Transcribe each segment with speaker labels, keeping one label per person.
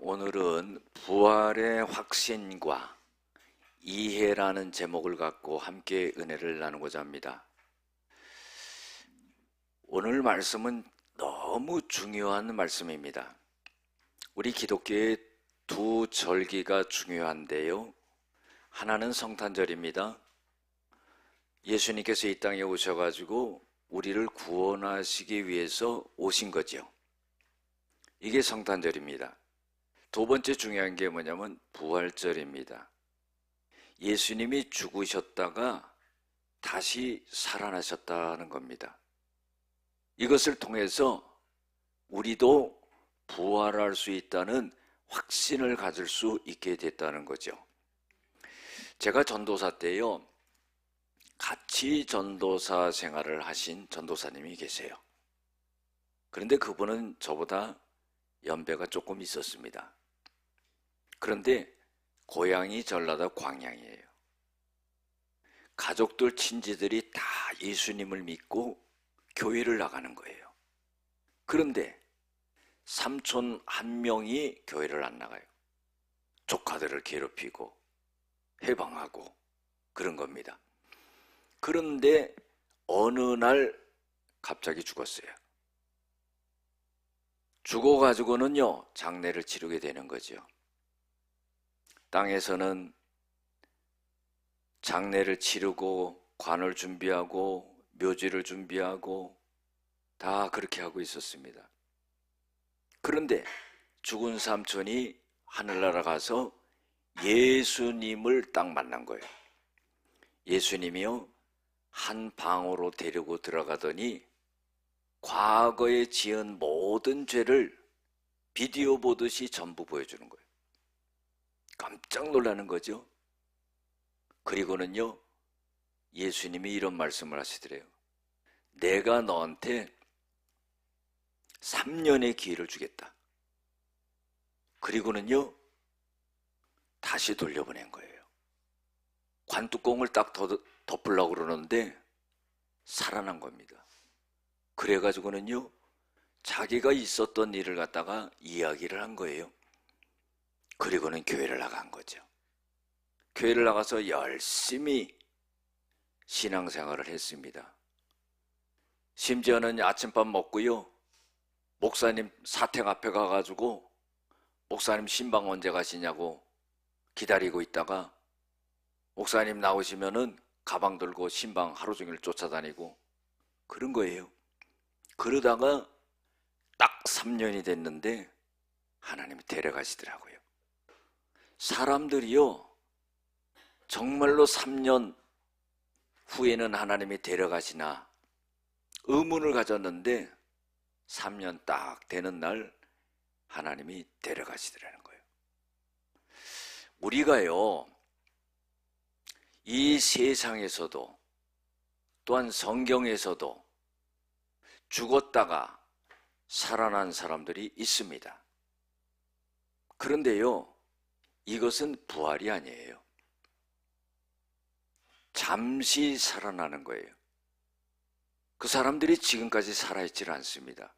Speaker 1: 오늘은 부활의 확신과 이해라는 제목을 갖고 함께 은혜를 나누고자 합니다. 오늘 말씀은 너무 중요한 말씀입니다. 우리 기독교의 두 절기가 중요한데요. 하나는 성탄절입니다. 예수님께서 이 땅에 오셔가지고 우리를 구원하시기 위해서 오신 거죠. 이게 성탄절입니다. 두 번째 중요한 게 뭐냐면 부활절입니다. 예수님이 죽으셨다가 다시 살아나셨다는 겁니다. 이것을 통해서 우리도 부활할 수 있다는 확신을 가질 수 있게 됐다는 거죠. 제가 전도사 때요, 같이 전도사 생활을 하신 전도사님이 계세요. 그런데 그분은 저보다 연배가 조금 있었습니다. 그런데 고향이 전라도 광양이에요. 가족들, 친지들이 다 예수님을 믿고 교회를 나가는 거예요. 그런데 삼촌 한 명이 교회를 안 나가요. 조카들을 괴롭히고 해방하고 그런 겁니다. 그런데 어느 날 갑자기 죽었어요. 죽어가지고는요, 장례를 치르게 되는 거죠. 땅에서는 장례를 치르고 관을 준비하고 묘지를 준비하고 다 그렇게 하고 있었습니다. 그런데 죽은 삼촌이 하늘나라 가서 예수님을 딱 만난 거예요. 예수님이요, 한 방으로 데리고 들어가더니 과거에 지은 모든 죄를 비디오 보듯이 전부 보여주는 거예요. 깜짝 놀라는 거죠. 그리고는요, 예수님이 이런 말씀을 하시더래요. 내가 너한테 3년의 기회를 주겠다. 그리고는요, 다시 돌려보낸 거예요. 관뚜껑을 딱 덮으려고 그러는데 살아난 겁니다. 그래가지고는요, 자기가 있었던 일을 갖다가 이야기를 한 거예요. 그리고는 교회를 나간 거죠. 교회를 나가서 열심히 신앙생활을 했습니다. 심지어는 아침밥 먹고요, 목사님 사택 앞에 가가지고 목사님 신방 언제 가시냐고 기다리고 있다가 목사님 나오시면은 가방 들고 신방 하루 종일 쫓아다니고 그런 거예요. 그러다가 딱 3년이 됐는데 하나님이 데려가시더라고요. 사람들이요, 정말로 3년 후에는 하나님이 데려가시나 의문을 가졌는데 3년 딱 되는 날 하나님이 데려가시더라는 거예요. 우리가요, 이 세상에서도 또한 성경에서도 죽었다가 살아난 사람들이 있습니다. 그런데요, 이것은 부활이 아니에요. 잠시 살아나는 거예요. 그 사람들이 지금까지 살아있질 않습니다.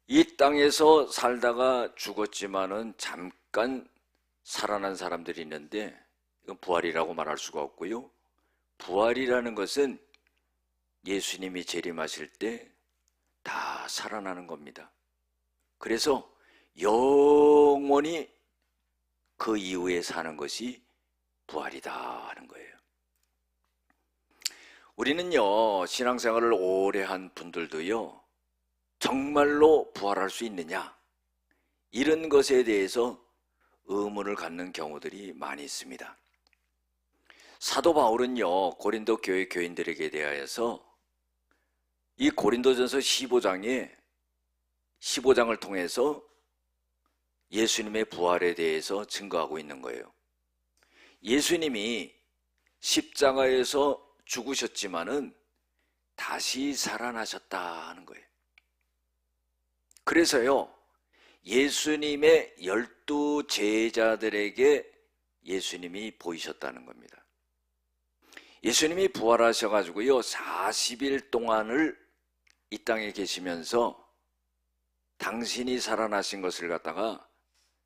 Speaker 1: 이 땅에서 살다가 죽었지만은 잠깐 살아난 사람들이 있는데 이건 부활이라고 말할 수가 없고요. 부활이라는 것은 예수님이 재림하실 때 다 살아나는 겁니다. 그래서 영원히 그 이후에 사는 것이 부활이다 하는 거예요. 우리는요, 신앙생활을 오래 한 분들도요, 정말로 부활할 수 있느냐, 이런 것에 대해서 의문을 갖는 경우들이 많이 있습니다. 사도 바울은요, 고린도 교회 교인들에게 대하여서 이 고린도전서 15장을 통해서 예수님의 부활에 대해서 증거하고 있는 거예요. 예수님이 십자가에서 죽으셨지만은 다시 살아나셨다 하는 거예요. 그래서요, 예수님의 12 제자들에게 예수님이 보이셨다는 겁니다. 예수님이 부활하셔가지고요, 40일 동안을 이 땅에 계시면서 당신이 살아나신 것을 갖다가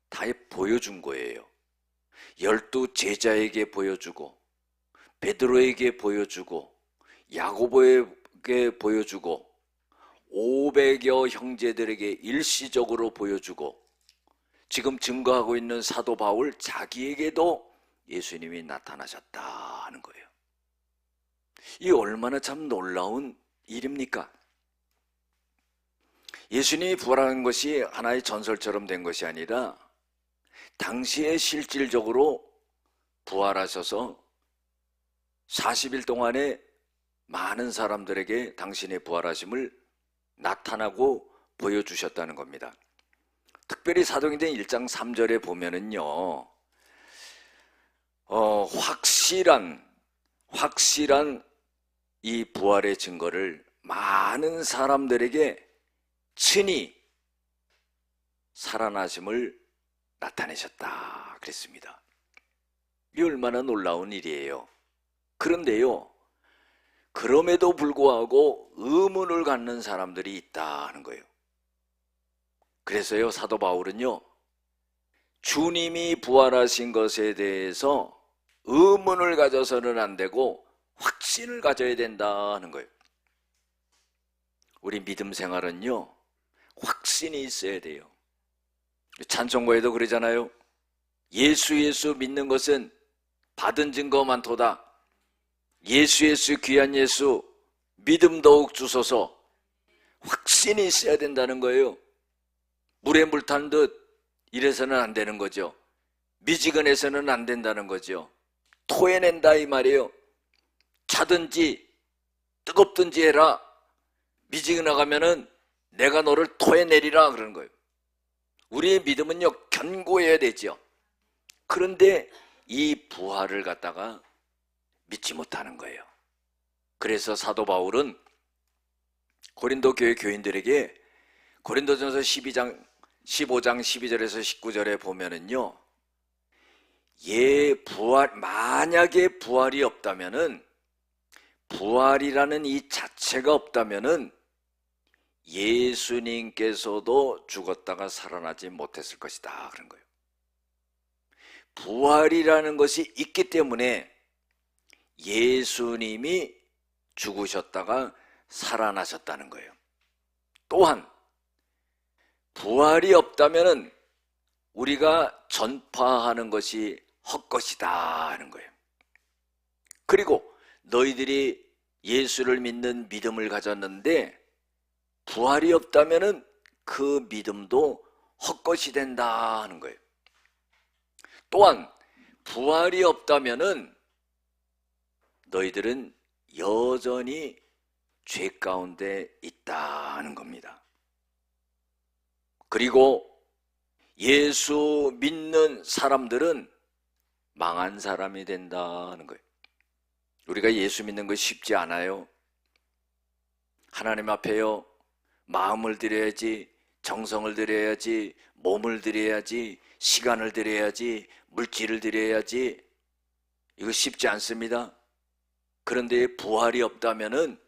Speaker 1: 다 보여준 거예요. 12 제자에게 보여주고, 베드로에게 보여주고, 야고보에게 보여주고, 500여 형제들에게 일시적으로 보여주고, 지금 증거하고 있는 사도 바울 자기에게도 예수님이 나타나셨다 하는 거예요. 이 얼마나 참 놀라운 일입니까? 예수님이 부활한 것이 하나의 전설처럼 된 것이 아니라 당시에 실질적으로 부활하셔서 40일 동안에 많은 사람들에게 당신의 부활하심을 나타나고 보여주셨다는 겁니다. 특별히 사도행전 1장 3절에 보면은요, 확실한 이 부활의 증거를 많은 사람들에게 친히 살아나심을 나타내셨다 그랬습니다. 이 얼마나 놀라운 일이에요. 그런데요, 그럼에도 불구하고 의문을 갖는 사람들이 있다는 거예요. 그래서요, 사도 바울은요, 주님이 부활하신 것에 대해서 의문을 가져서는 안 되고 확신을 가져야 된다는 거예요. 우리 믿음 생활은요, 확신이 있어야 돼요. 찬송가에도 그러잖아요. 예수 믿는 것은 받은 증거 많도다. 예수 귀한 예수 믿음 더욱 주소서. 확신이 있어야 된다는 거예요. 물에 물 탄 듯 이래서는 안 되는 거죠. 미지근해서는 안 된다는 거죠. 토해낸다 이 말이에요. 차든지 뜨겁든지 해라. 미지근하가면은 내가 너를 토해내리라 그러는 거예요. 우리의 믿음은요, 견고해야 되죠. 그런데 이 부활을 갖다가 믿지 못하는 거예요. 그래서 사도 바울은 고린도 교회 교인들에게 고린도전서 15장 12절에서 19절에 보면은요, 만약에 부활이 없다면은, 부활이라는 이 자체가 없다면은 예수님께서도 죽었다가 살아나지 못했을 것이다 그런 거예요. 부활이라는 것이 있기 때문에 예수님이 죽으셨다가 살아나셨다는 거예요. 또한 부활이 없다면은 우리가 전파하는 것이 헛것이다 하는 거예요. 그리고 너희들이 예수를 믿는 믿음을 가졌는데 부활이 없다면은 그 믿음도 헛것이 된다 하는 거예요. 또한 부활이 없다면은 너희들은 여전히 죄 가운데 있다 하는 겁니다. 그리고 예수 믿는 사람들은 망한 사람이 된다는 거예요. 우리가 예수 믿는 거 쉽지 않아요. 하나님 앞에요, 마음을 드려야지, 정성을 드려야지, 몸을 드려야지, 시간을 드려야지, 물질을 드려야지. 이거 쉽지 않습니다. 그런데 부활이 없다면은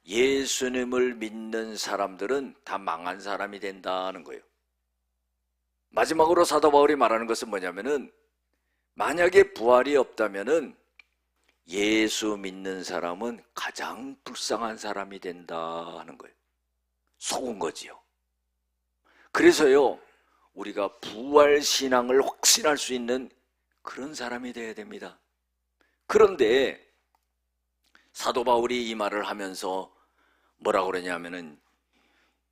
Speaker 1: 예수님을 믿는 사람들은 다 망한 사람이 된다는 거예요. 마지막으로 사도 바울이 말하는 것은 뭐냐면은, 만약에 부활이 없다면은 예수 믿는 사람은 가장 불쌍한 사람이 된다 하는 거예요. 속은 거지요. 그래서요, 우리가 부활 신앙을 확신할 수 있는 그런 사람이 되어야 됩니다. 그런데 사도 바울이 이 말을 하면서 뭐라고 그러냐면은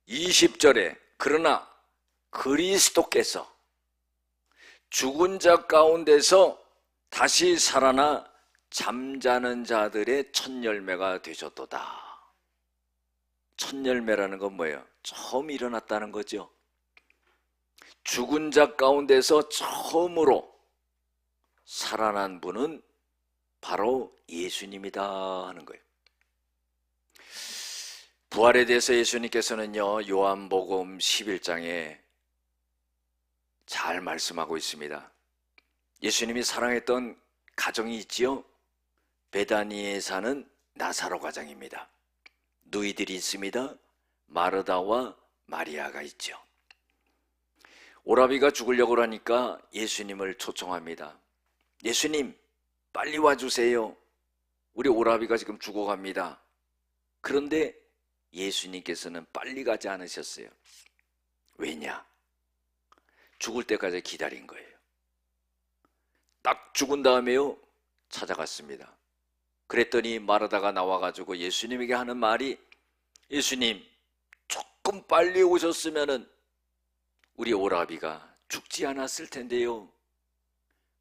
Speaker 1: 20절에 그러나 그리스도께서 죽은 자 가운데서 다시 살아나 잠자는 자들의 첫 열매가 되셨도다. 첫 열매라는 건 뭐예요? 처음 일어났다는 거죠. 죽은 자 가운데서 처음으로 살아난 분은 바로 예수님이다 하는 거예요. 부활에 대해서 예수님께서는요, 요한복음 11장에 잘 말씀하고 있습니다. 예수님이 사랑했던 가정이 있지요. 베다니에 사는 나사로 가정입니다. 누이들이 있습니다. 마르다와 마리아가 있죠. 오라비가 죽으려고 하니까 예수님을 초청합니다. 예수님, 빨리 와주세요. 우리 오라비가 지금 죽어갑니다. 그런데 예수님께서는 빨리 가지 않으셨어요. 왜냐? 죽을 때까지 기다린 거예요. 딱 죽은 다음에요, 찾아갔습니다. 그랬더니 마르다가 나와가지고 예수님에게 하는 말이, 예수님, 조금 빨리 오셨으면은 우리 오라비가 죽지 않았을 텐데요.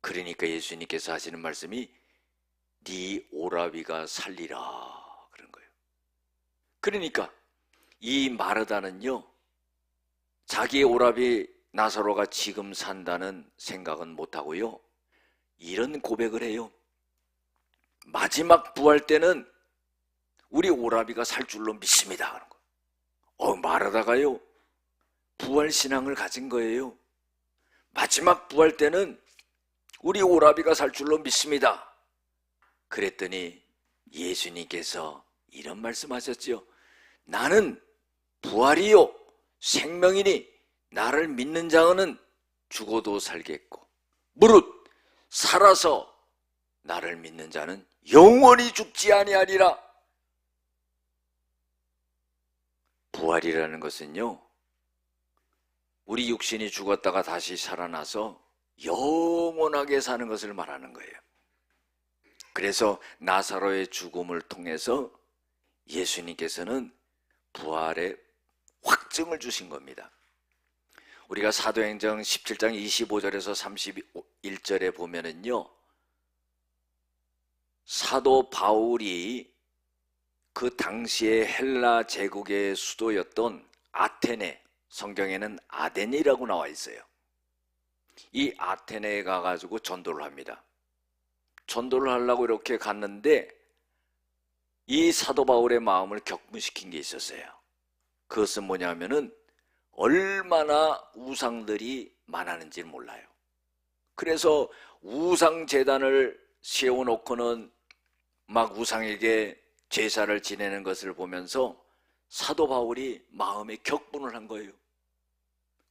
Speaker 1: 그러니까 예수님께서 하시는 말씀이 네 오라비가 살리라 그런 거예요. 그러니까 이 마르다는요, 자기의 오라비 나사로가 지금 산다는 생각은 못하고요, 이런 고백을 해요. 마지막 부활 때는 우리 오라비가 살 줄로 믿습니다 하는 거예요. 마르다가요, 부활 신앙을 가진 거예요. 마지막 부활 때는 우리 오라비가 살 줄로 믿습니다. 그랬더니 예수님께서 이런 말씀하셨지요. 나는 부활이요 생명이니 나를 믿는 자는 죽어도 살겠고 무릇 살아서 나를 믿는 자는 영원히 죽지 아니하리라. 부활이라는 것은요, 우리 육신이 죽었다가 다시 살아나서 영원하게 사는 것을 말하는 거예요. 그래서 나사로의 죽음을 통해서 예수님께서는 부활의 확증을 주신 겁니다. 우리가 사도행전 17장 25절에서 31절에 보면은요, 사도 바울이 그 당시에 헬라 제국의 수도였던 아테네, 성경에는 아덴이라고 나와 있어요. 이 아테네에 가가지고 전도를 합니다. 전도를 하려고 이렇게 갔는데 이 사도 바울의 마음을 격분시킨 게 있었어요. 그것은 뭐냐면은 얼마나 우상들이 많았는지를 몰라요. 그래서 우상 제단을 세워놓고는 막 우상에게 제사를 지내는 것을 보면서 사도 바울이 마음에 격분을 한 거예요.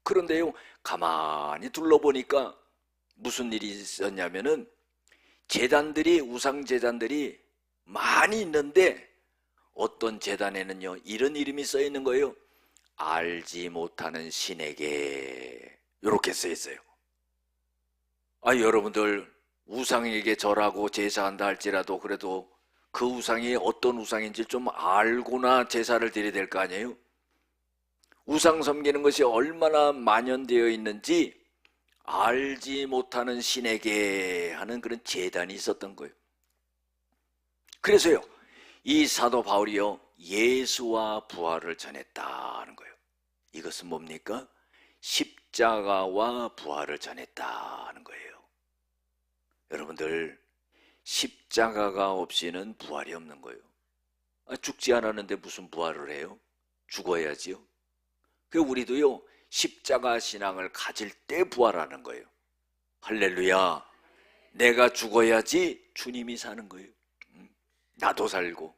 Speaker 1: 그런데요, 가만히 둘러보니까 무슨 일이 있었냐면은 제단들이, 우상 제단들이 많이 있는데 어떤 제단에는요 이런 이름이 써 있는 거예요. 알지 못하는 신에게, 이렇게 써 있어요. 여러분들 우상에게 절하고 제사한다 할지라도 그래도 그 우상이 어떤 우상인지 좀 알고나 제사를 드려야 될 거 아니에요? 우상 섬기는 것이 얼마나 만연되어 있는지 알지 못하는 신에게 하는 그런 제단이 있었던 거예요. 그래서요, 이 사도 바울이요, 예수와 부활을 전했다는 거예요. 이것은 뭡니까? 십자가와 부활을 전했다는 거예요. 여러분들, 십자가가 없이는 부활이 없는 거예요. 죽지 않았는데 무슨 부활을 해요? 죽어야지요. 그 우리도요, 십자가 신앙을 가질 때 부활하는 거예요. 할렐루야. 내가 죽어야지 주님이 사는 거예요. 나도 살고.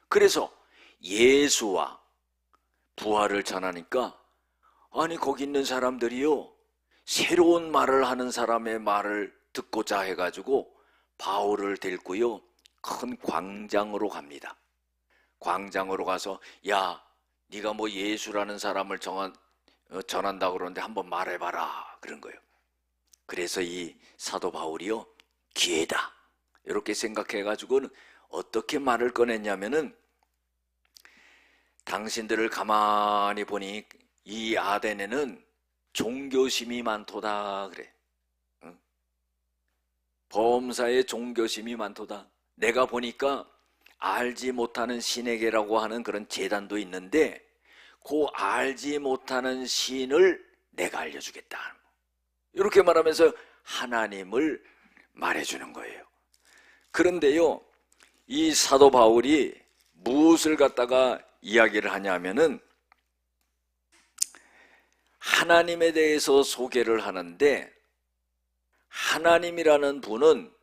Speaker 1: 그래서 예수와 부활을 전하니까 거기 있는 사람들이요, 새로운 말을 하는 사람의 말을 듣고자 해가지고 바울을 데리고요 큰 광장으로 갑니다. 광장으로 가서 야, 네가 뭐 예수라는 사람을 전한다고 그러는데 한번 말해봐라 그런 거예요. 그래서 이 사도 바울이요, 기회다 이렇게 생각해가지고는 어떻게 말을 꺼냈냐면은, 당신들을 가만히 보니 이 아덴에는 종교심이 많도다 그래. 범사에 종교심이 많도다. 내가 보니까 알지 못하는 신에게라고 하는 그런 제단도 있는데 그 알지 못하는 신을 내가 알려주겠다. 이렇게 말하면서 하나님을 말해주는 거예요. 그런데요, 이 사도 바울이 무엇을 갖다가 이야기를 하냐면은 하나님에 대해서 소개를 하는데, 하나님이라는 분은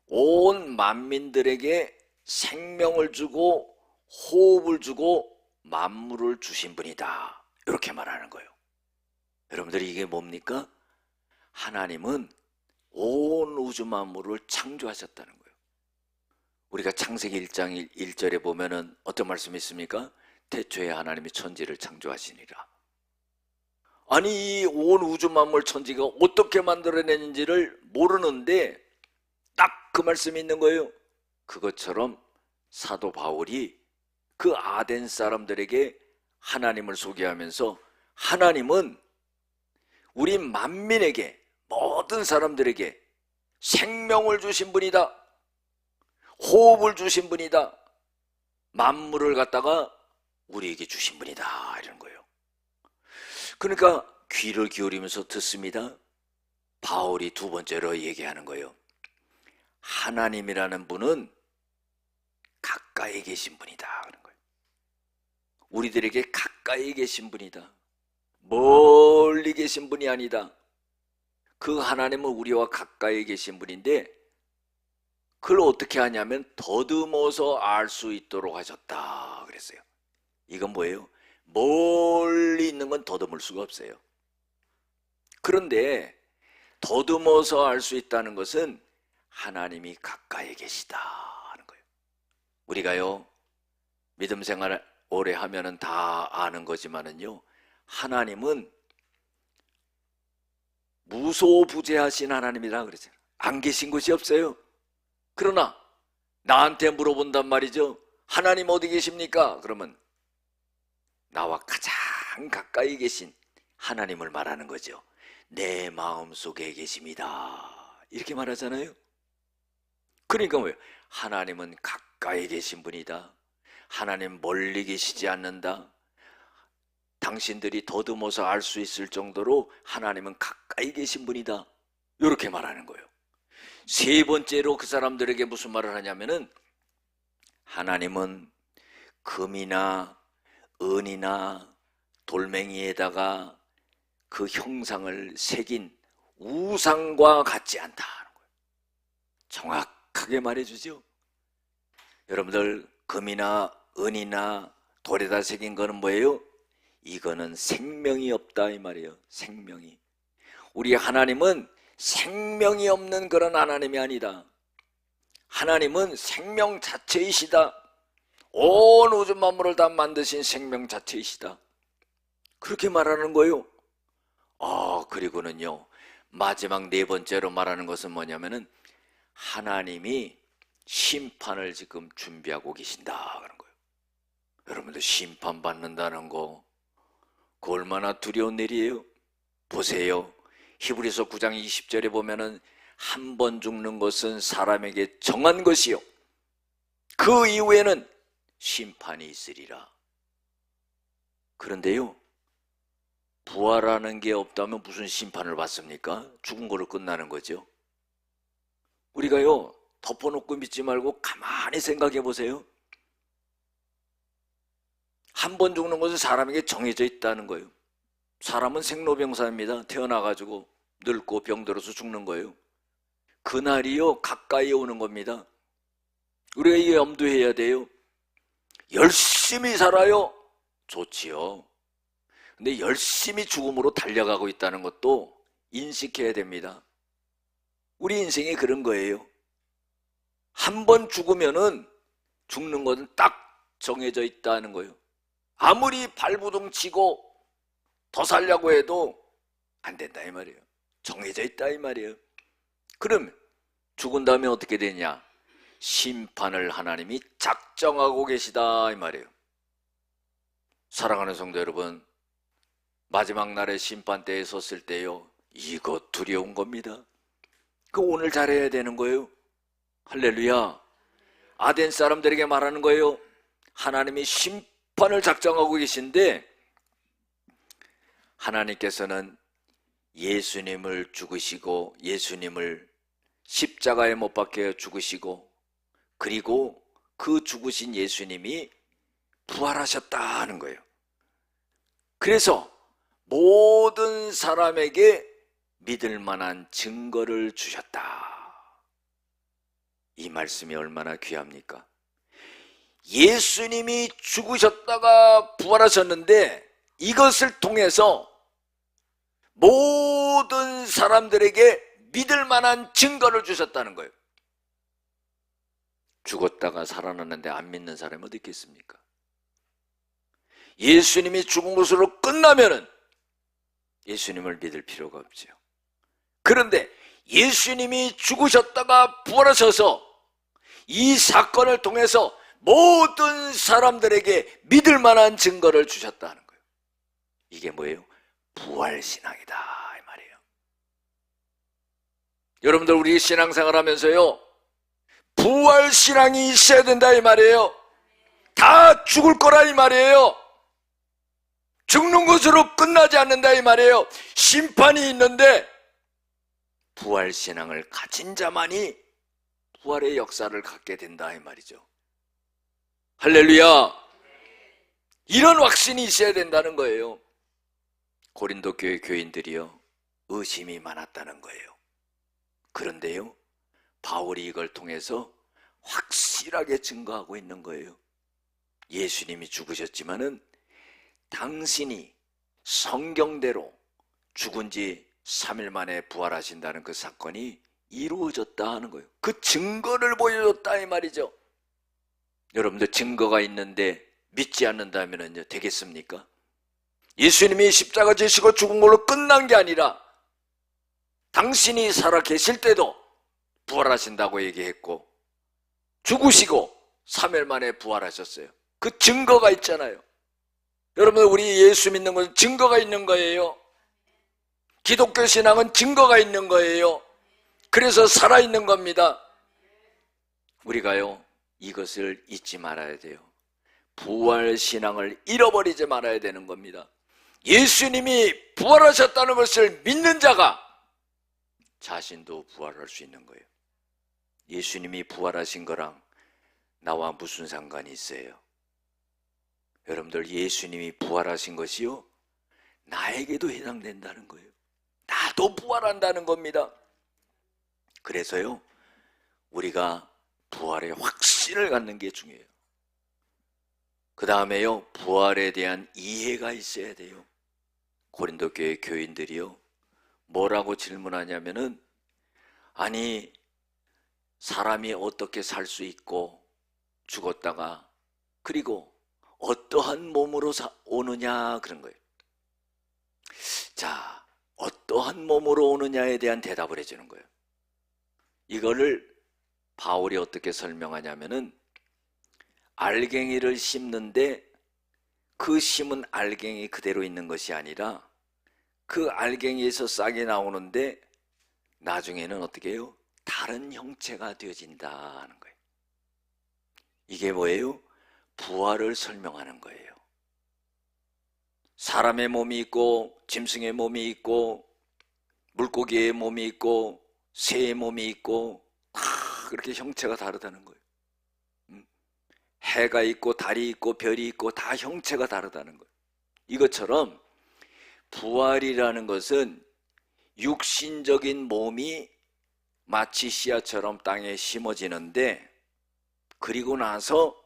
Speaker 1: 온 만민들에게 생명을 주고 호흡을 주고 만물을 주신 분이다. 이렇게 말하는 거예요. 여러분들이 이게 뭡니까? 하나님은 온 우주 만물을 창조하셨다는 거예요. 우리가 창세기 1장 1절에 보면은 어떤 말씀이 있습니까? 태초에 하나님이 천지를 창조하시니라. 아니, 이 온 우주 만물 천지가 어떻게 만들어내는지를 모르는데 딱 그 말씀이 있는 거예요. 그것처럼 사도 바울이 그 아덴 사람들에게 하나님을 소개하면서 하나님은 우리 만민에게, 모든 사람들에게 생명을 주신 분이다. 호흡을 주신 분이다. 만물을 갖다가 우리에게 주신 분이다. 이런 거예요. 그러니까 귀를 기울이면서 듣습니다. 바울이 두 번째로 얘기하는 거예요. 하나님이라는 분은 가까이 계신 분이다. 그런 거예요. 우리들에게 가까이 계신 분이다. 멀리 계신 분이 아니다. 그 하나님은 우리와 가까이 계신 분인데 그걸 어떻게 하냐면 더듬어서 알 수 있도록 하셨다 그랬어요. 이건 뭐예요? 멀리 있는 건 더듬을 수가 없어요. 그런데 더듬어서 알 수 있다는 것은 하나님이 가까이 계시다 하는 거예요. 우리가요, 믿음 생활 오래 하면은 다 아는 거지만은요, 하나님은 무소부재하신 하나님이라 그러잖아요. 안 계신 곳이 없어요. 그러나 나한테 물어본단 말이죠. 하나님 어디 계십니까? 그러면 나와 가장 가까이 계신 하나님을 말하는 거죠. 내 마음속에 계십니다. 이렇게 말하잖아요. 그러니까 뭐예요? 하나님은 가까이 계신 분이다. 하나님 멀리 계시지 않는다. 당신들이 더듬어서 알 수 있을 정도로 하나님은 가까이 계신 분이다. 이렇게 말하는 거예요. 세 번째로 그 사람들에게 무슨 말을 하냐면은 하나님은 금이나 은이나 돌멩이에다가 그 형상을 새긴 우상과 같지 않다는 거예요. 정확하게 말해주죠. 여러분들, 금이나 은이나 돌에다 새긴 거는 뭐예요? 이거는 생명이 없다 이 말이에요. 생명이. 우리 하나님은 생명이 없는 그런 하나님이 아니다. 하나님은 생명 자체이시다. 온 우주 만물을 다 만드신 생명 자체이시다. 그렇게 말하는 거예요. 그리고는요, 마지막 네 번째로 말하는 것은 뭐냐면은 하나님이 심판을 지금 준비하고 계신다 그런 거예요. 여러분들, 심판받는다는 거 그 얼마나 두려운 일이에요. 보세요. 히브리서 9장 20절에 보면은 한 번 죽는 것은 사람에게 정한 것이요 그 이후에는 심판이 있으리라. 그런데요, 부활하는 게 없다면 무슨 심판을 받습니까? 죽은 거로 끝나는 거죠. 우리가요, 덮어놓고 믿지 말고 가만히 생각해 보세요. 한 번 죽는 것은 사람에게 정해져 있다는 거예요. 사람은 생로병사입니다. 태어나가지고 늙고 병들어서 죽는 거예요. 그날이요, 가까이 오는 겁니다. 우리가 이게 염두해야 돼요. 열심히 살아요. 좋지요. 근데 열심히 죽음으로 달려가고 있다는 것도 인식해야 됩니다. 우리 인생이 그런 거예요. 한 번 죽으면은 죽는 것은 딱 정해져 있다는 거예요. 아무리 발부둥 치고 더 살려고 해도 안 된다 이 말이에요. 정해져 있다 이 말이에요. 그럼 죽은 다음에 어떻게 되냐? 심판을 하나님이 작정하고 계시다 이 말이에요. 사랑하는 성도 여러분, 마지막 날의 심판대에 섰을 때요, 이거 두려운 겁니다. 그 오늘 잘해야 되는 거예요. 할렐루야. 아덴 사람들에게 말하는 거예요. 하나님이 심판을 작정하고 계신데 하나님께서는 예수님을 죽으시고 예수님을 십자가에 못 박혀 죽으시고 그리고 그 죽으신 예수님이 부활하셨다는 거예요. 그래서 모든 사람에게 믿을 만한 증거를 주셨다. 이 말씀이 얼마나 귀합니까? 예수님이 죽으셨다가 부활하셨는데 이것을 통해서 모든 사람들에게 믿을 만한 증거를 주셨다는 거예요. 죽었다가 살아났는데 안 믿는 사람이 어디 있겠습니까? 예수님이 죽은 것으로 끝나면은 예수님을 믿을 필요가 없죠. 그런데 예수님이 죽으셨다가 부활하셔서 이 사건을 통해서 모든 사람들에게 믿을 만한 증거를 주셨다는 거예요. 이게 뭐예요? 부활신앙이다 이 말이에요. 여러분들 우리 신앙생활 하면서요 부활신앙이 있어야 된다 이 말이에요. 다 죽을 거라 이 말이에요. 죽는 것으로 끝나지 않는다 이 말이에요. 심판이 있는데 부활신앙을 가진 자만이 부활의 역사를 갖게 된다 이 말이죠. 할렐루야. 이런 확신이 있어야 된다는 거예요. 고린도 교회 교인들이요 의심이 많았다는 거예요. 그런데요 바울이 이걸 통해서 확실하게 증거하고 있는 거예요. 예수님이 죽으셨지만은 당신이 성경대로 죽은 지 3일 만에 부활하신다는 그 사건이 이루어졌다 하는 거예요. 그 증거를 보여줬다 이 말이죠. 여러분들 증거가 있는데 믿지 않는다면요 되겠습니까? 예수님이 십자가 지시고 죽은 걸로 끝난 게 아니라 당신이 살아 계실 때도 부활하신다고 얘기했고 죽으시고 3일 만에 부활하셨어요. 그 증거가 있잖아요. 여러분 우리 예수 믿는 것은 증거가 있는 거예요. 기독교 신앙은 증거가 있는 거예요. 그래서 살아있는 겁니다. 우리가요 이것을 잊지 말아야 돼요. 부활신앙을 잃어버리지 말아야 되는 겁니다. 예수님이 부활하셨다는 것을 믿는 자가 자신도 부활할 수 있는 거예요. 예수님이 부활하신 거랑 나와 무슨 상관이 있어요? 여러분들 예수님이 부활하신 것이요 나에게도 해당된다는 거예요. 나도 부활한다는 겁니다. 그래서요 우리가 부활의 확신을 갖는 게 중요해요. 그 다음에요 부활에 대한 이해가 있어야 돼요. 고린도 교회 교인들이요 뭐라고 질문하냐면은 아니 사람이 어떻게 살 수 있고 죽었다가 그리고 어떠한 몸으로 오느냐 그런 거예요. 자 어떠한 몸으로 오느냐에 대한 대답을 해주는 거예요. 이거를 바울이 어떻게 설명하냐면은 알갱이를 심는데 그 심은 알갱이 그대로 있는 것이 아니라 그 알갱이에서 싹이 나오는데 나중에는 어떻게 해요? 다른 형체가 되어진다 하는 거예요. 이게 뭐예요? 부활을 설명하는 거예요. 사람의 몸이 있고 짐승의 몸이 있고 물고기의 몸이 있고 새의 몸이 있고 다 그렇게 형체가 다르다는 거예요. 해가 있고 달이 있고 별이 있고 다 형체가 다르다는 거예요. 이것처럼 부활이라는 것은 육신적인 몸이 마치 씨앗처럼 땅에 심어지는데 그리고 나서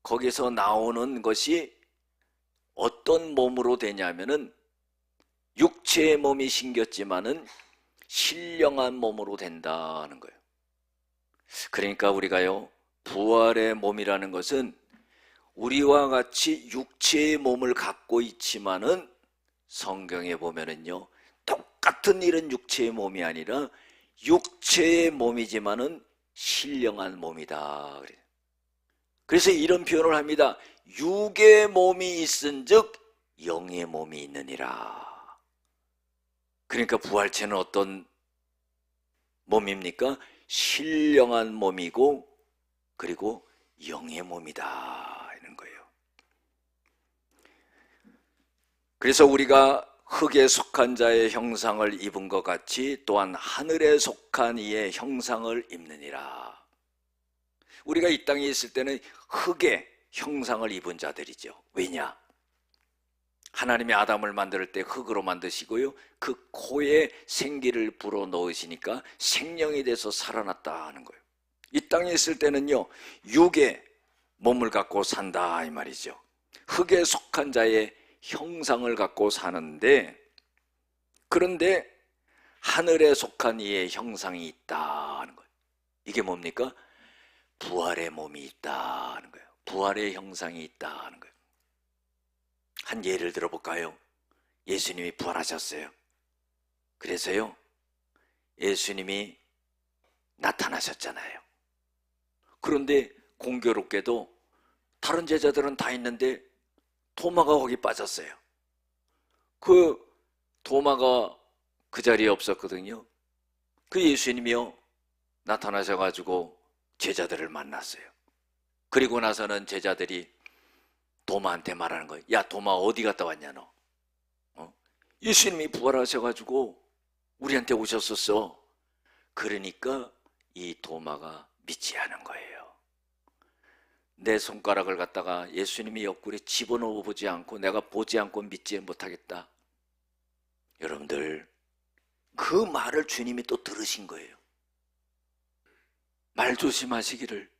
Speaker 1: 거기서 나오는 것이 어떤 몸으로 되냐면은 육체의 몸이 생겼지만은 신령한 몸으로 된다는 거예요. 그러니까 우리가요 부활의 몸이라는 것은 우리와 같이 육체의 몸을 갖고 있지만은 성경에 보면은요 똑같은 이런 육체의 몸이 아니라 육체의 몸이지만은 신령한 몸이다. 그래서 이런 표현을 합니다. 육의 몸이 있은즉 영의 몸이 있느니라. 그러니까 부활체는 어떤 몸입니까? 신령한 몸이고 그리고 영의 몸이다 이런 거예요. 그래서 우리가 흙에 속한 자의 형상을 입은 것 같이 또한 하늘에 속한 이의 형상을 입느니라. 우리가 이 땅에 있을 때는 흙의 형상을 입은 자들이죠. 왜냐? 하나님이 아담을 만들 때 흙으로 만드시고요 그 코에 생기를 불어넣으시니까 생명이 돼서 살아났다 하는 거예요. 이 땅에 있을 때는요 육의 몸을 갖고 산다 이 말이죠. 흙에 속한 자의 형상을 갖고 사는데, 그런데 하늘에 속한 이의 형상이 있다는 거예요. 이게 뭡니까? 부활의 몸이 있다는 거예요. 부활의 형상이 있다는 거예요. 한 예를 들어볼까요? 예수님이 부활하셨어요. 그래서요, 예수님이 나타나셨잖아요. 그런데 공교롭게도 다른 제자들은 다 있는데 도마가 거기 빠졌어요. 그 도마가 그 자리에 없었거든요. 그 예수님이요, 나타나셔가지고 제자들을 만났어요. 그리고 나서는 제자들이 도마한테 말하는 거예요. 야, 도마 어디 갔다 왔냐 너? 예수님이 부활하셔가지고 우리한테 오셨었어. 그러니까 이 도마가 믿지 않은 거예요. 내 손가락을 갖다가 예수님이 옆구리에 집어넣어 보지 않고 내가 보지 않고 믿지 못하겠다. 여러분들, 그 말을 주님이 또 들으신 거예요. 말 조심하시기를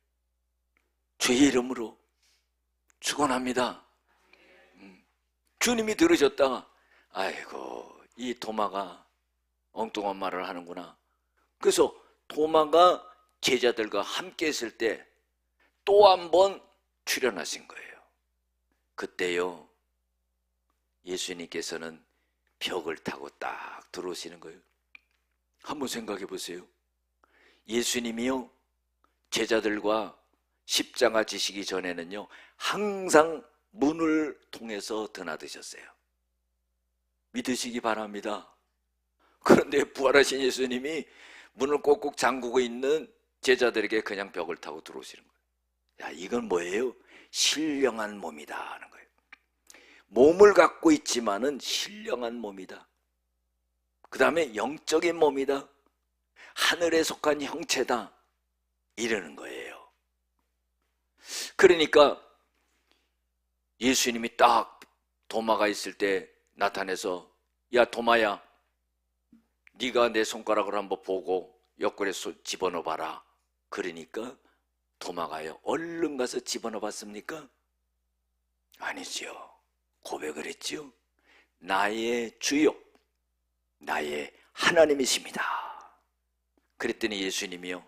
Speaker 1: 주의 이름으로 축원합니다. 주님이 들으셨다가 아이고, 이 도마가 엉뚱한 말을 하는구나. 그래서 도마가 제자들과 함께 있을 때 또 한 번 출현하신 거예요. 그때요, 예수님께서는 벽을 타고 딱 들어오시는 거예요. 한번 생각해 보세요. 예수님이요, 제자들과 십자가 지시기 전에는요, 항상 문을 통해서 드나드셨어요. 믿으시기 바랍니다. 그런데 부활하신 예수님이 문을 꼭꼭 잠그고 있는 제자들에게 그냥 벽을 타고 들어오시는 거예요. 야, 이건 뭐예요? 신령한 몸이다 하는 거예요. 몸을 갖고 있지만은 신령한 몸이다. 그 다음에 영적인 몸이다. 하늘에 속한 형체다. 이러는 거예요. 그러니까 예수님이 딱 도마가 있을 때 나타내서 야, 도마야, 네가 내 손가락을 한번 보고 옆구리에 집어넣어 봐라. 그러니까 도마가요, 얼른 가서 집어넣어 봤습니까? 아니죠. 고백을 했죠. 나의 주요, 나의 하나님이십니다. 그랬더니 예수님이요,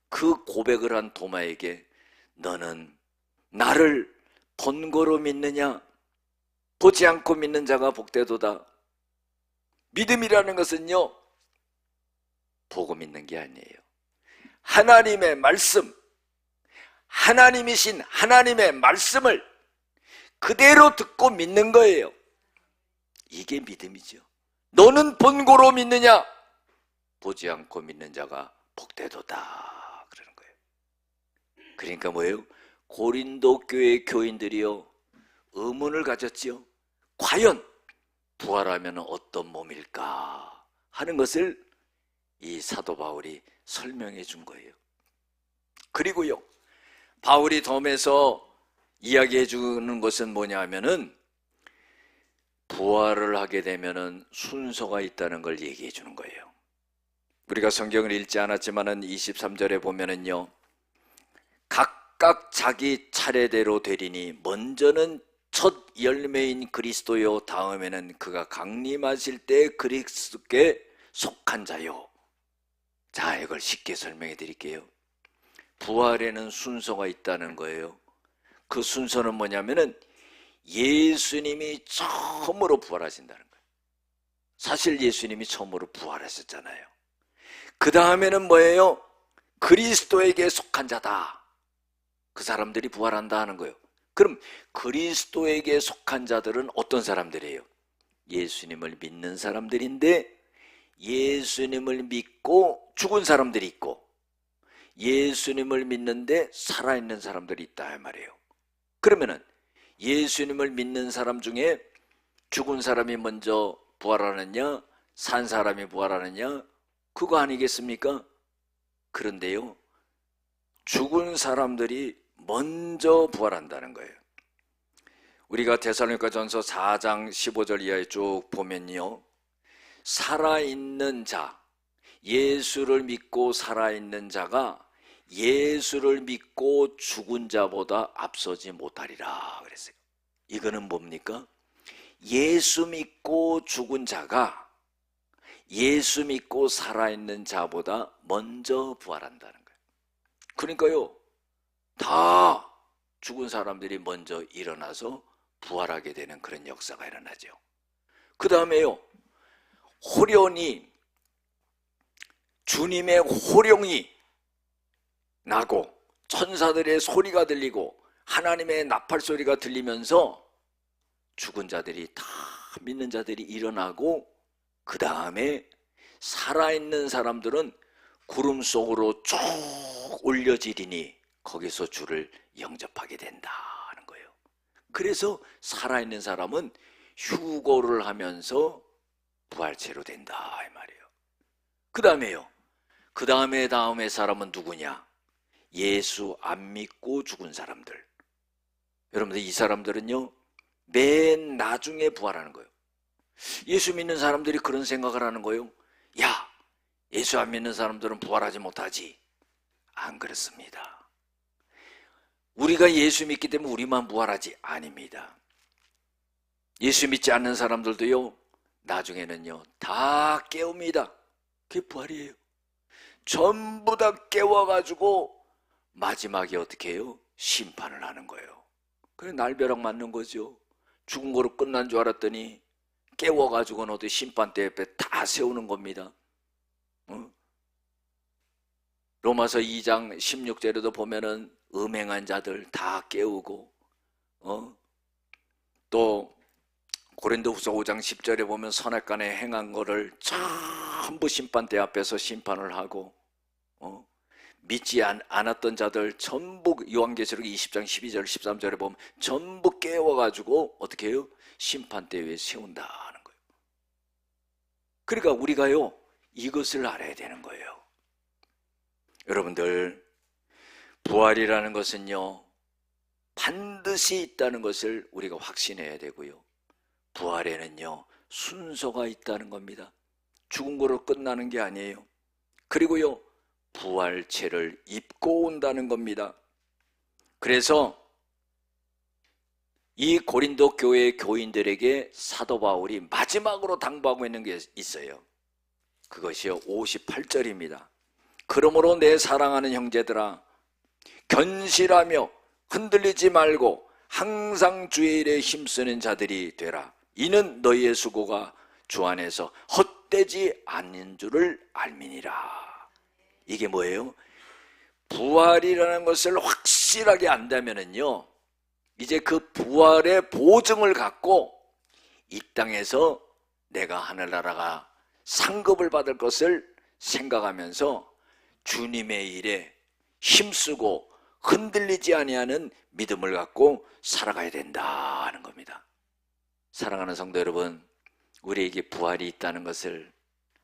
Speaker 1: 그 고백을 한 도마에게 너는 나를 번거로 믿느냐? 보지 않고 믿는 자가 복되도다. 믿음이라는 것은요, 보고 믿는 게 아니에요. 하나님의 말씀, 하나님이신 하나님의 말씀을 그대로 듣고 믿는 거예요. 이게 믿음이죠. 너는 본고로 믿느냐? 보지 않고 믿는 자가 복되도다. 그러는 거예요. 그러니까 뭐예요? 고린도 교회 교인들이요, 의문을 가졌지요. 과연 부활하면 어떤 몸일까 하는 것을 이 사도 바울이 설명해 준 거예요. 그리고요, 바울이 덤에서 이야기해 주는 것은 뭐냐 하면은 부활을 하게 되면은 순서가 있다는 걸 얘기해 주는 거예요. 우리가 성경을 읽지 않았지만은 23절에 보면은요, 각각 자기 차례대로 되리니 먼저는 첫 열매인 그리스도요, 다음에는 그가 강림하실 때 그리스도께 속한 자요. 자, 이걸 쉽게 설명해 드릴게요. 부활에는 순서가 있다는 거예요. 그 순서는 뭐냐면은 예수님이 처음으로 부활하신다는 거예요. 사실 예수님이 처음으로 부활하셨잖아요. 그 다음에는 뭐예요? 그리스도에게 속한 자다. 그 사람들이 부활한다 하는 거예요. 그럼 그리스도에게 속한 자들은 어떤 사람들이에요? 예수님을 믿는 사람들인데, 예수님을 믿고 죽은 사람들이 있고, 예수님을 믿는데 살아있는 사람들이 있다 이 말이에요. 그러면은 예수님을 믿는 사람 중에 죽은 사람이 먼저 부활하느냐, 산 사람이 부활하느냐, 그거 아니겠습니까? 그런데요, 죽은 사람들이 먼저 부활한다는 거예요. 우리가 데살로니가전서 4장 15절 이하에 쭉 보면요, 살아있는 자, 예수를 믿고 살아있는 자가 예수를 믿고 죽은 자보다 앞서지 못하리라 그랬어요. 이거는 뭡니까? 예수 믿고 죽은 자가 예수 믿고 살아있는 자보다 먼저 부활한다는 거예요. 그러니까요, 다 죽은 사람들이 먼저 일어나서 부활하게 되는 그런 역사가 일어나죠. 그 다음에요, 호련이, 주님의 호령이 나고 천사들의 소리가 들리고 하나님의 나팔 소리가 들리면서 죽은 자들이 다 믿는 자들이 일어나고, 그 다음에 살아있는 사람들은 구름 속으로 쭉 올려지리니 거기서 주를 영접하게 된다는 거예요. 그래서 살아있는 사람은 휴거를 하면서 부활체로 된다 이 말이에요. 그 다음에요, 그 다음에 사람은 누구냐? 예수 안 믿고 죽은 사람들. 여러분들, 이 사람들은요 맨 나중에 부활하는 거예요. 예수 믿는 사람들이 그런 생각을 하는 거예요. 야, 예수 안 믿는 사람들은 부활하지 못하지. 안 그렇습니다. 우리가 예수 믿기 때문에 우리만 부활하지? 아닙니다. 예수 믿지 않는 사람들도요 나중에는요 다 깨웁니다. 그게 부활이에요. 전부 다 깨워가지고 마지막에 어떻게 해요? 심판을 하는 거예요. 그래, 날벼락 맞는 거죠. 죽은 거로 끝난 줄 알았더니 깨워가지고는 어디 심판대 옆에 다 세우는 겁니다. 로마서 2장 16절에도 보면은 음행한 자들 다 깨우고, 또 고린도후서 5장 10절에 보면 선악간에 행한 거를 전부 심판대 앞에서 심판을 하고, 믿지 않았던 자들 전부 요한계시록 20장 12절 13절에 보면 전부 깨워가지고 어떻게 해요? 심판대 위에 세운다는 거예요. 그러니까 우리가요 이것을 알아야 되는 거예요. 여러분들, 부활이라는 것은요 반드시 있다는 것을 우리가 확신해야 되고요, 부활에는요 순서가 있다는 겁니다. 죽은 거로 끝나는 게 아니에요. 그리고요 부활체를 입고 온다는 겁니다. 그래서 이 고린도 교회 교인들에게 사도 바울이 마지막으로 당부하고 있는 게 있어요. 그것이요 58절입니다. 그러므로 내 사랑하는 형제들아, 견실하며 흔들리지 말고 항상 주의 일에 힘쓰는 자들이 되라. 이는 너희의 수고가 주 안에서 헛되지 않는 줄을 알미니라. 이게 뭐예요? 부활이라는 것을 확실하게 안다면은요 이제 그 부활의 보증을 갖고 이 땅에서 내가 하늘나라가 상급을 받을 것을 생각하면서 주님의 일에 힘쓰고 흔들리지 아니하는 믿음을 갖고 살아가야 된다는 겁니다. 사랑하는 성도 여러분, 우리에게 부활이 있다는 것을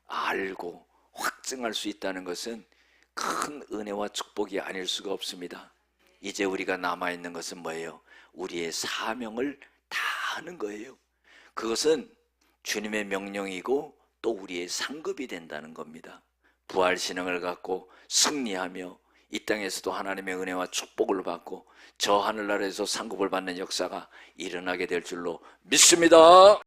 Speaker 1: 알고 확증할 수 있다는 것은 큰 은혜와 축복이 아닐 수가 없습니다. 이제 우리가 남아있는 것은 뭐예요? 우리의 사명을 다하는 거예요. 그것은 주님의 명령이고 또 우리의 상급이 된다는 겁니다. 부활신앙을 갖고 승리하며 이 땅에서도 하나님의 은혜와 축복을 받고 저 하늘나라에서 상급을 받는 역사가 일어나게 될 줄로 믿습니다.